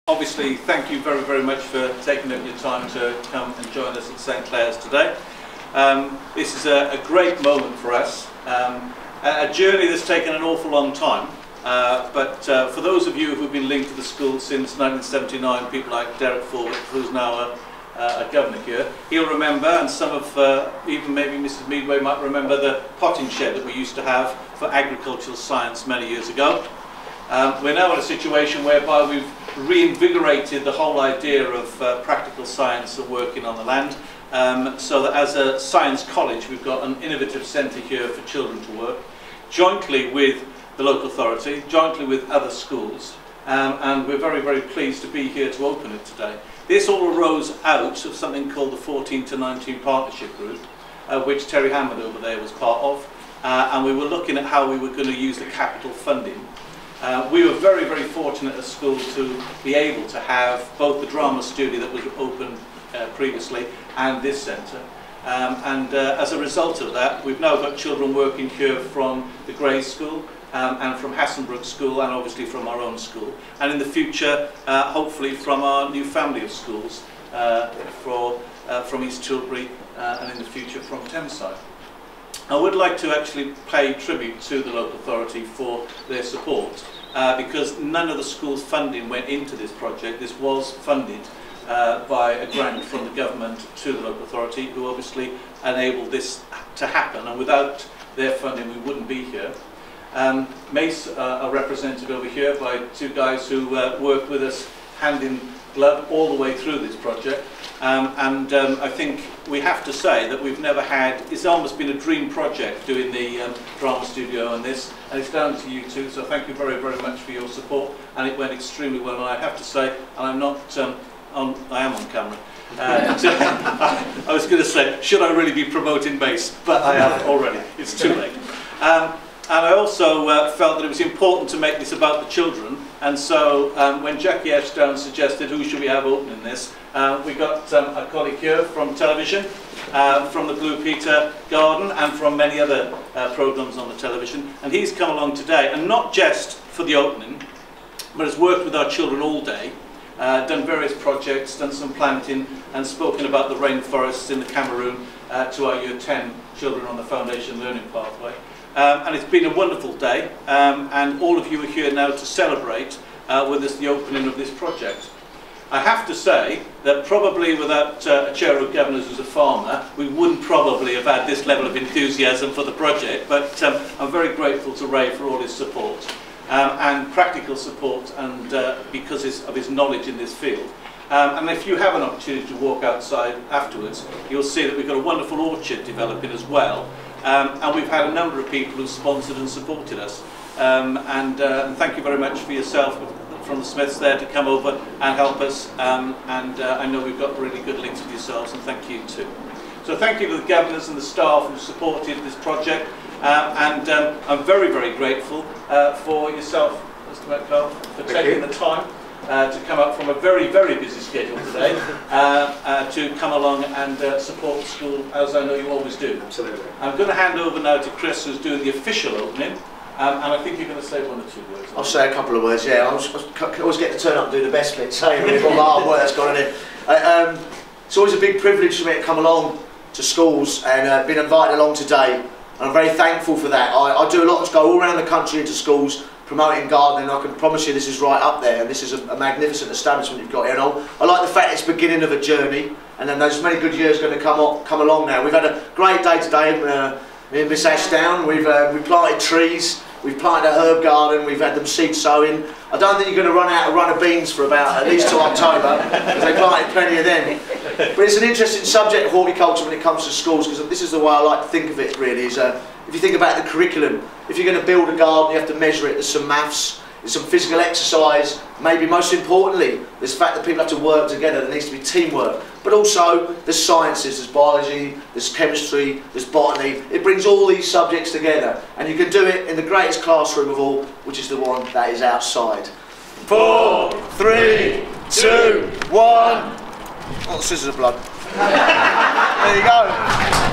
Obviously, thank you very, very much for taking up your time to come and join us at St Clare's today. This is a great moment for us, a journey that's taken an awful long time, but for those of you who've been linked to the school since 1979, people like Derek Forward, who's now a governor here, he'll remember, and some of, even maybe Mrs Meadway might remember, the potting shed that we used to have for agricultural science many years ago. We're now in a situation whereby we've reinvigorated the whole idea of practical science and working on the land, so that as a science college we've got an innovative centre here for children to work, jointly with the local authority, jointly with other schools, and we're very, very pleased to be here to open it today. This all arose out of something called the 14 to 19 Partnership Group, which Terry Hammond over there was part of, and we were looking at how we were going to use the capital funding. We were very, very fortunate at school to be able to have both the drama studio that was open previously and this centre. As a result of that, we've now got children working here from the Grey School and from Hassenbrook School, and obviously from our own school. And in the future, hopefully from our new family of schools from East Tilbury and in the future from Thameside. I would like to actually pay tribute to the local authority for their support, because none of the school's funding went into this project. This was funded by a grant from the government to the local authority, who obviously enabled this to happen, and without their funding we wouldn't be here. Mace are represented over here by two guys who worked with us hand in glove all the way through this project. I think we have to say that we've never had, it's almost been a dream project doing the drama studio and this, and it's down to you two, so thank you very, very much for your support, and it went extremely well. And I have to say, and I'm not I am on camera, I was going to say, should I really be promoting Mace, but I have already, it's too late. And I also felt that it was important to make this about the children, and so when Jackie Ashdown suggested who should we have opening this, we got a colleague here from television, from the Blue Peter Garden, and from many other programmes on the television, and he's come along today, and not just for the opening, but has worked with our children all day, done various projects, done some planting, and spoken about the rainforests in the Cameroon to our Year 10 children on the Foundation Learning Pathway. And it's been a wonderful day, and all of you are here now to celebrate with us the opening of this project. I have to say that probably without a chair of governors who's a farmer, we wouldn't probably have had this level of enthusiasm for the project, but I'm very grateful to Ray for all his support and practical support, and because of his knowledge in this field. And if you have an opportunity to walk outside afterwards, you'll see that we've got a wonderful orchard developing as well. And we've had a number of people who've sponsored and supported us. And thank you very much for yourself from the Smiths there to come over and help us. I know we've got really good links with yourselves, and thank you too. So thank you to the governors and the staff who supported this project. I'm very, very grateful for yourself, Mr. Metcalf, for taking the time to come up from a very, very busy schedule today to come along and support the school, as I know you always do. Absolutely. I'm going to hand over now to Chris, who's doing the official opening, and I think you're going to say one or two words. I'll say a couple of words, yeah. I always get to turn up and do the best bit, saying with all the hard work that's gone in it. It's always a big privilege for me to come along to schools and been invited along today, and I'm very thankful for that. I do a lot to go all around the country into schools promoting gardening. I can promise you this is right up there, and this is a magnificent establishment you've got here. And I like the fact it's the beginning of a journey, and then there's many good years going to come along now. We've had a great day today, me and Miss Ashdown. We've planted trees, we've planted a herb garden, we've had them seed sowing. I don't think you're going to run out of run of beans for about at least till October, because they planted plenty of them. But it's an interesting subject, horticulture, when it comes to schools, because this is the way I like to think of it really, is if you think about the curriculum, if you're going to build a garden, you have to measure it. There's some maths, there's some physical exercise, maybe most importantly, there's the fact that people have to work together. There needs to be teamwork. But also, there's sciences, there's biology, there's chemistry, there's botany. It brings all these subjects together, and you can do it in the greatest classroom of all, which is the one that is outside. 4, 3, 2, 1. Oh, scissors of blood. There you go.